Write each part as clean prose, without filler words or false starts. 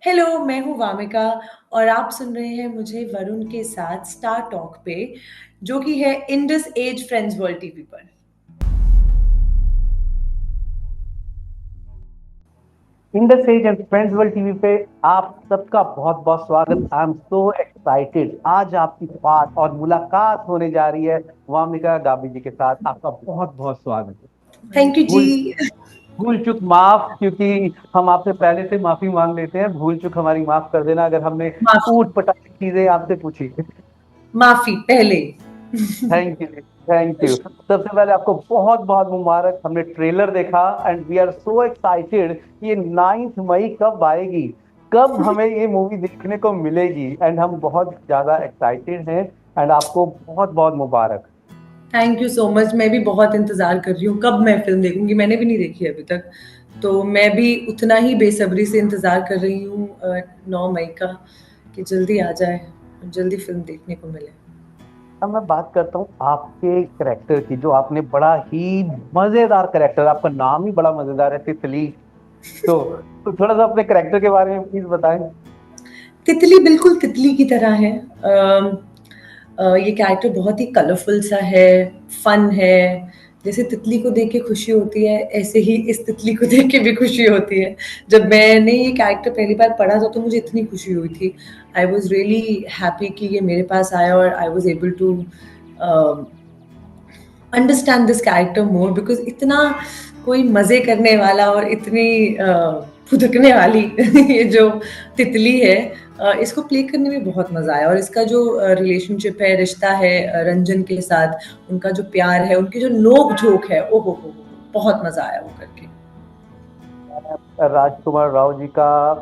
Hello, मैं हूँ वामिका और आप सुन रहे हैं मुझे वरुण के साथ स्टार टॉक पे, जो कि है Indus edge friends world TV पर। Indus edge and friends world TV पे आप सबका बहुत बहुत स्वागत। I am so excited. आज आपकी बात और मुलाकात होने जा रही है वामिका गाबी जी के साथ। आपका बहुत बहुत स्वागत है। थैंक यू जी। भूल भूल चूक माफ, क्योंकि हम आपसे पहले से माफी मांग लेते हैं। भूल चूक हमारी माफ कर देना अगर हमने माफी। ऊट पटांग चीजें आपसे पूछी। माफी पहले। Thank you, thank you. सबसे पहले आपको बहुत बहुत मुबारक। हमने ट्रेलर देखा and we are so excited कि ये 9 मई कब आएगी, कब हमें ये मूवी देखने को मिलेगी। एंड हम बहुत ज्यादा एक्साइटेड हैं। एंड आपको बहुत बहुत मुबारक। Thank you so much. मैं भी बहुत इंतजार कर रही हूँ कब मैं फिल्म देखूंगी। मैंने भी नहीं देखी अभी तक, तो मैं भी उतना ही बेसब्री से इंतजार कर रही हूँ 9 मई का, कि जल्दी आ जाए, जल्दी फिल्म देखने को मिले। अब मैं बात करता हूँ आपके करेक्टर की, जो आपने बड़ा ही मजेदार करेक्टर, आपका नाम ही बड़ा मजेदार है, तितली। तो, तो थोड़ा सा अपने करेक्टर के बारे में प्लीज बताएं। तितली बिल्कुल तितली की तरह है। ये कैरेक्टर बहुत ही कलरफुल सा है, फन है। जैसे तितली को देख के खुशी होती है, ऐसे ही इस तितली को देख के भी खुशी होती है। जब मैंने ये कैरेक्टर पहली बार पढ़ा था तो मुझे इतनी खुशी हुई थी। आई वॉज रियली हैप्पी कि ये मेरे पास आया और I was able to understand this character more, because इतना कोई मजे करने वाला और इतनी फुदकने वाली ये जो तितली है, इसको प्ले करने में बहुत मजा आया। और इसका जो रिलेशनशिप है, रिश्ता है रंजन के साथ, उनका जो प्यार है, उनकी जो नोक झोंक है, ओ हो, बहुत मजा आया वो करके। राजकुमार राव जी का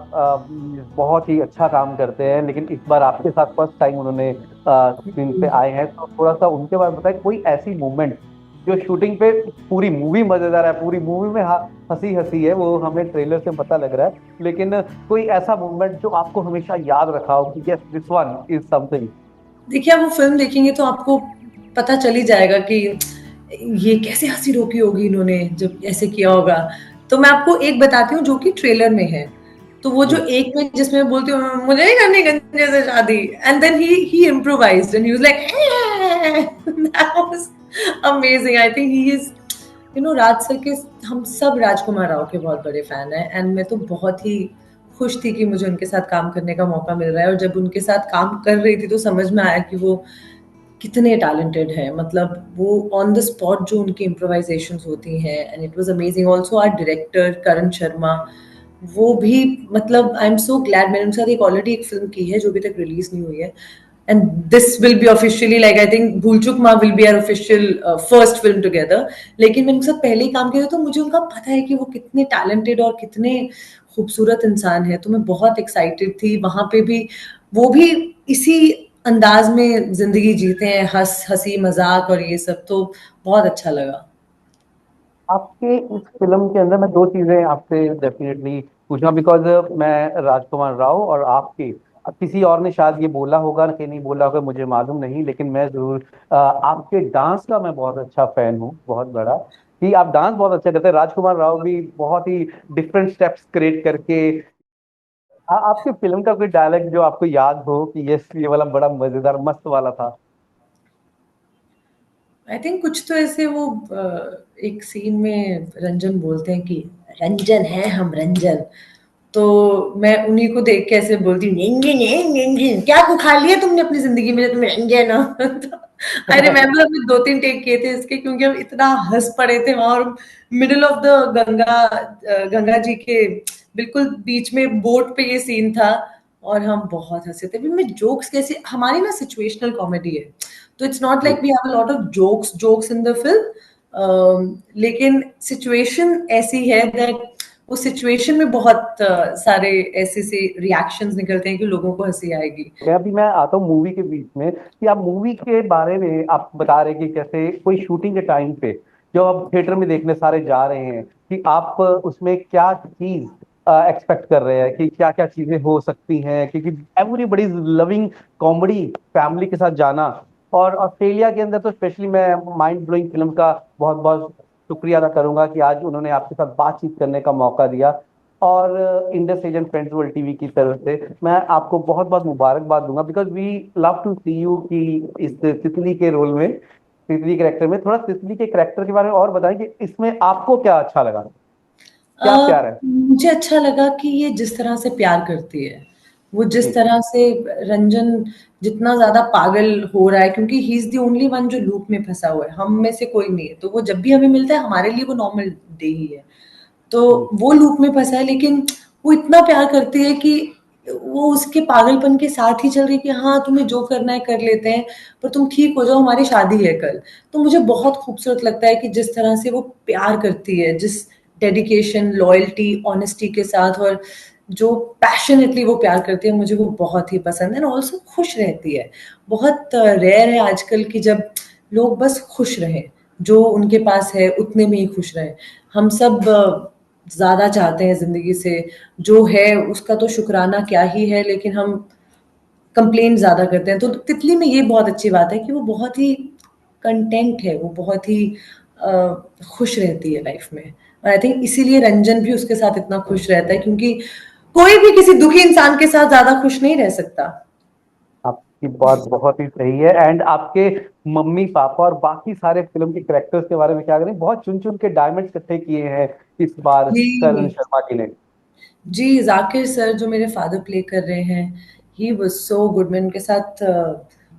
बहुत ही अच्छा काम करते हैं, लेकिन इस बार आपके साथ फर्स्ट टाइम उन्होंने स्क्रीन पे आए हैं, तो थोड़ा सा उनके बारे में बताएं। कोई ऐसी मूवमेंट जो शूटिंग पे, पूरी मूवी मजेदार है, पूरी मूवी में हंसी हंसी है, वो हमें ट्रेलर से पता लग रहा है, लेकिन कोई ऐसा मूवमेंट जो आपको हमेशा याद रखा हो कि yes this one is something. देखिए, आप वो फिल्म देखेंगे तो आपको पता चल ही जाएगा कि ये कैसे हंसी रोकी होगी इन्होंने जब ऐसे किया होगा। तो मैं आपको एक बताती हूँ जो कि ट्रेलर में है। तो वो जो जी। एक में जिसमें मैं बोलती हूँ मुझे नहीं करनी गंजे से शादी, and then he improvised and he was like that was amazing. I think he is, Raj sir के, हम सब राजकुमार राव के बहुत बड़े फैन हैं, एंड मैं तो बहुत ही खुश थी कि मुझे उनके साथ काम करने का मौका मिल रहा है। और जब उनके साथ काम कर रही थी तो समझ में आया कि वो कितने टैलेंटेड हैं। मतलब वो ऑन द स्पॉट जो उनकी इम्प्रोवाइजेशंस होती हैं, and it was amazing. Also our director Karan Sharma, वो भी, मतलब आई एम सो ग्लैड। मैंने उनके साथ एक ऑलरेडी एक फिल्म की है जो अभी तक रिलीज नहीं हुई है, and this will be officially, like I think Bhool Chuk Maaf will be our official first film together. लेकिन मैंने उनके साथ पहले ही काम किया था, तो मुझे उनका पता है कि वो कितने टैलेंटेड और कितने खूबसूरत इंसान है। तो मैं बहुत एक्साइटेड थी वहां पे भी। वो भी इसी अंदाज में जिंदगी जीते हैं, हंसी मजाक और ये सब, तो बहुत अच्छा लगा। आपके इस फिल्म के अंदर मैं दो चीजें आपसे डेफिनेटली पूछूंगा, बिकॉज मैं राजकुमार राव और आपके, किसी और ने शायद ये बोला होगा कि नहीं बोला होगा मुझे मालूम नहीं, लेकिन मैं जरूर आपके डांस का मैं बहुत अच्छा फैन हूँ, बहुत बड़ा। कि आप डांस बहुत अच्छा करते हैं। राजकुमार राव भी बहुत ही डिफरेंट स्टेप्स क्रिएट करके आपके फिल्म का कोई डायलॉग जो आपको याद हो कि यस ये वाला बड़ा मजेदार मस्त वाला था। आई थिंक कुछ तो ऐसे वो एक सीन में रंजन बोलते हैं कि रंजन है हम रंजन। तो मैं उन्हीं को देख के ऐसे बोलती हूँ, "रंजन है, रंजन क्या खा लिया तुमने अपनी जिंदगी में जो तुम रंजन हो?" तो आई रिमेम्बर हमने 2-3 टेक किए थे इसके, क्योंकि हम इतना हंस पड़े थे वहां। और middle of the Ganga ji के बिल्कुल बीच में बोट पे ये सीन था, और हम बहुत हंसे थे। मैं जोक्स कैसे, हमारी ना सिचुएशनल कॉमेडी है, तो इट्स नॉट जी। Like we have a lot of jokes in the film, लेकिन सिचुएशन ऐसी है दैट उस सिचुएशन में बहुत सारे ऐसे से रिएक्शंस निकलते हैं कि लोगों को हंसी आएगी। अभी मैं आता हूँ मूवी के बीच में, कि आप मूवी के बारे में आप बता रहे कि कैसे कोई शूटिंग के टाइम पे जो आप थिएटर में देखने सारे जा रहे हैं, कि आप उसमें क्या चीज एक्सपेक्ट कर रहे हैं, कि क्या क्या चीजें हो सकती हैं, क्योंकि एवरीबडी लविंग कॉमेडी, फैमिली के साथ जाना। और ऑस्ट्रेलिया के अंदर तो स्पेशली मैं माइंड ब्लोइंग फिल्म का बहुत बहुत शुक्रिया अदा करूंगा कि आज उन्होंने आपके साथ बातचीत करने का मौका दिया। और Indus Asian friends world TV की तरफ से मैं आपको बहुत बहुत मुबारकबाद दूंगा, because we love to see you कि इस तितली के रोल में, तितली कैरेक्टर में। थोड़ा तितली के कैरेक्टर के बारे में और बताएं कि इसमें आपको क्या अच्छा लगा, क्या प्यार है। मुझे अच्छा लगा कि ये जिस तरह से प्यार करती है, वो जिस जी तरह से रंजन जितना ज्यादा पागल हो रहा है, क्योंकि he is the only one जो लूप में फंसा हुआ है, हम में से कोई नहीं है, तो वो जब भी हमें मिलता है हमारे लिए वो नॉर्मल डे ही है। तो जी वो लूप में फंसा है, लेकिन वो इतना प्यार करती है कि वो उसके पागलपन के साथ ही चल रही है कि हाँ तुम्हें जो करना है कर लेते हैं, पर तुम ठीक हो जाओ, हमारी शादी है कल। तो मुझे बहुत खूबसूरत लगता है कि जिस तरह से वो प्यार करती है, जिस डेडिकेशन, लॉयल्टी, ऑनेस्टी के साथ, और जो पैशनेटली वो प्यार करती है, मुझे वो बहुत ही पसंद है। एंड ऑल्सो खुश रहती है। बहुत रेयर है आजकल कि जब लोग बस खुश रहे, जो उनके पास है उतने में ही खुश रहे। हम सब ज्यादा चाहते हैं जिंदगी से, जो है उसका तो शुक्राना क्या ही है, लेकिन हम कंप्लेन ज्यादा करते हैं। तो तितली में ये बहुत अच्छी बात है कि वो बहुत ही कंटेंट है, वो बहुत ही अ, खुश रहती है लाइफ में। और आई थिंक इसीलिए रंजन भी उसके साथ इतना खुश रहता है, क्योंकि कोई भी किसी दुखी इंसान के साथ ज्यादा खुश नहीं रह सकता। आपकी बात बहुत ही सही है। एंड आपके मम्मी पापा और बाकी सारे फिल्म के कैरेक्टर्स के बारे में क्या करें, बहुत चुन चुन के डायमंड्स इकट्ठे किए हैं इस बार करण जी शर्मा जी ने। जी, जाकिर सर जो मेरे फादर प्ले कर रहे हैं, ही वाज सो गुड। मैं उनके साथ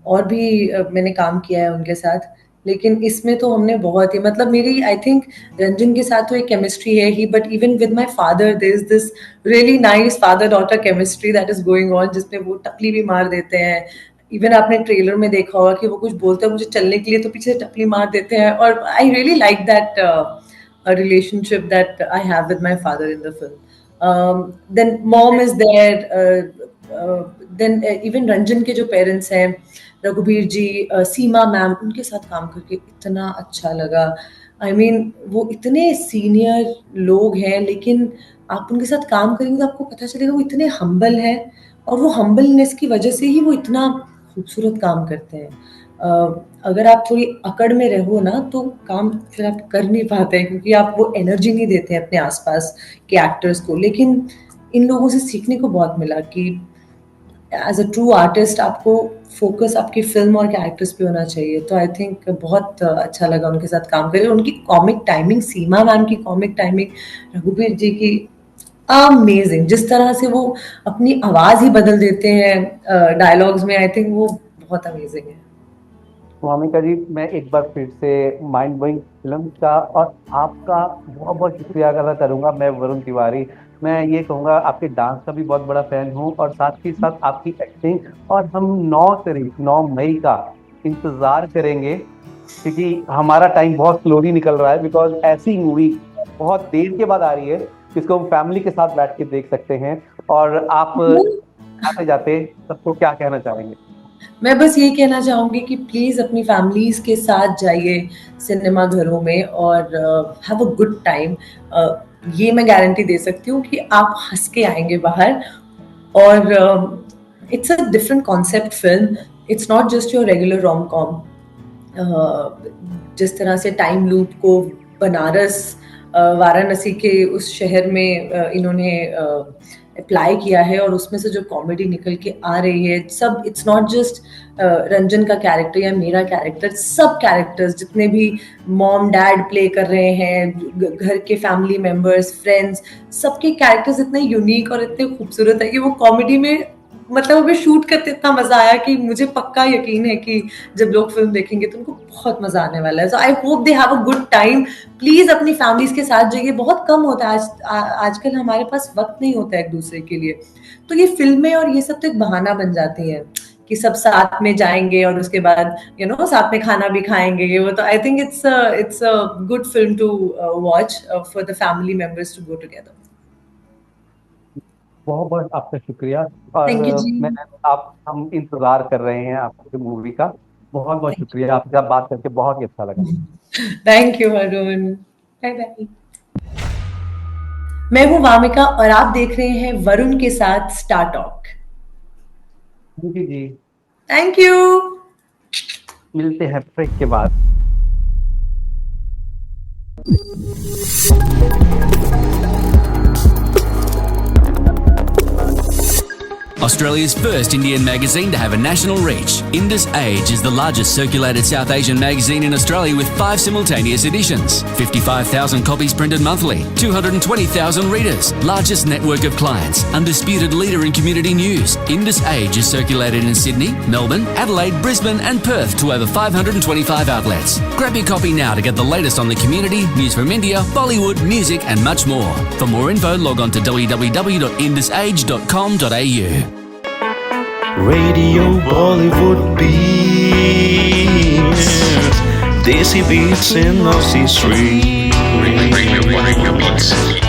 और भी मैंने काम किया है उनके साथ, लेकिन इसमें तो हमने बहुत ही, मतलब मेरी आई थिंक रंजन के साथ तो एक केमिस्ट्री है ही, but even with my father there is this really nice father daughter chemistry that is going on, जिसमें वो टपली भी मार देते हैं। इवन आपने ट्रेलर में देखा होगा कि वो कुछ बोलते हैं मुझे चलने के लिए, तो पीछे से टपली मार देते हैं। और I really like that relationship that I have with my father in the film. Then mom is there. Then even Ranjan के जो पेरेंट्स हैं, रघुबीर जी, सीमा मैम, उनके साथ काम करके इतना अच्छा लगा। आई मीन वो इतने सीनियर लोग हैं, लेकिन आप उनके साथ काम करेंगे तो आपको पता चलेगा वो इतने हम्बल हैं, और वो हम्बलनेस की वजह से ही वो इतना खूबसूरत काम करते हैं। अगर आप थोड़ी अकड़ में रहो ना, तो काम फिर आप कर नहीं पाते हैं, क्योंकि आप वो एनर्जी नहीं देते हैं अपने आसपास के एक्टर्स को। लेकिन इन लोगों से सीखने को बहुत मिला कि एज अ ट्रू आर्टिस्ट आपको फोकस आपकी फिल्म और कैरेक्टर्स पे होना चाहिए। तो आई थिंक बहुत अच्छा लगा उनके साथ काम करके। उनकी कॉमिक टाइमिंग, सीमा मैम की कॉमिक टाइमिंग, रघुबीर जी की अमेजिंग, जिस तरह से वो अपनी आवाज ही बदल देते हैं डायलॉग्स में, आई थिंक वो बहुत अमेजिंग है। मोमिका जी, मैं एक बार फिर से माइंड ब्लोइंग फिल्म का और आपका बहुत बहुत शुक्रिया अदा करूंगा। मैं वरुण तिवारी, मैं ये कहूंगा आपके डांस का भी बहुत बड़ा फैन हूँ, और साथ ही साथ आपकी एक्टिंग। और हम 9 मई का इंतजार करेंगे, क्योंकि हमारा टाइम बहुत स्लोली निकल रहा है, बिकॉज ऐसी मूवी बहुत देर के बाद आ रही है जिसको हम फैमिली के साथ बैठ के देख सकते हैं। और आप आते जाते सबको क्या कहना चाहेंगे। मैं बस ये कहना चाहूंगी कि प्लीज अपनी फैमिलीज के साथ जाइए सिनेमा घरों में, और हैव अ गुड टाइम। ये मैं गारंटी दे सकती हूँ कि आप हंस के आएंगे बाहर। और it's a different concept film, it's not just your regular rom com. जिस तरह से टाइम लूप को बनारस, वाराणसी के उस शहर में इन्होंने अप्लाई किया है, और उसमें से जो कॉमेडी निकल के आ रही है, सब इट्स नॉट जस्ट रंजन का कैरेक्टर या मेरा कैरेक्टर, सब कैरेक्टर्स जितने भी मॉम डैड प्ले कर रहे हैं, घर के फैमिली मेंबर्स, फ्रेंड्स, सबके कैरेक्टर्स इतने यूनिक और इतने खूबसूरत है कि वो कॉमेडी में, मतलब हमें शूट करते इतना मजा आया कि मुझे पक्का यकीन है कि जब लोग फिल्म देखेंगे तो उनको बहुत मजा आने वाला है। So I hope they have a good time. Please अपनी फैमिलीज के साथ जाइए, बहुत कम होता है आजकल हमारे पास वक्त नहीं होता है एक दूसरे के लिए। तो ये फिल्में और ये सब तो एक बहाना बन जाती है कि सब साथ में जाएंगे और उसके बाद साथ में खाना भी खाएंगे, ये वो। तो I think it's a good film to watch for the family members to go together. बहुत बहुत आपका शुक्रिया। और थैंक यू जी। मैं आप हम इंतजार कर रहे हैं आपकी मूवी का। बहुत बहुत शुक्रिया, आपके साथ बात करके बहुत ही अच्छा लगा। Thank you Arun. Bye bye. मैं हूं वामिका और आप देख रहे हैं वरुण के साथ स्टार टॉक। जी जी, थैंक यू। मिलते हैं ब्रेक के बाद। Australia's first Indian magazine to have a national reach. Indus Age is the largest circulated South Asian magazine in Australia with 5 simultaneous editions, 55,000 copies printed monthly, 220,000 readers, largest network of clients, undisputed leader in community news. Indus Age is circulated in Sydney, Melbourne, Adelaide, Brisbane and Perth to over 525 outlets. Grab your copy now to get the latest on the community, news from India, Bollywood, music and much more. For more info, log on to www.indusage.com.au. Radio Bollywood Beats, Desi Beats in Aussie Street. Radio Beats.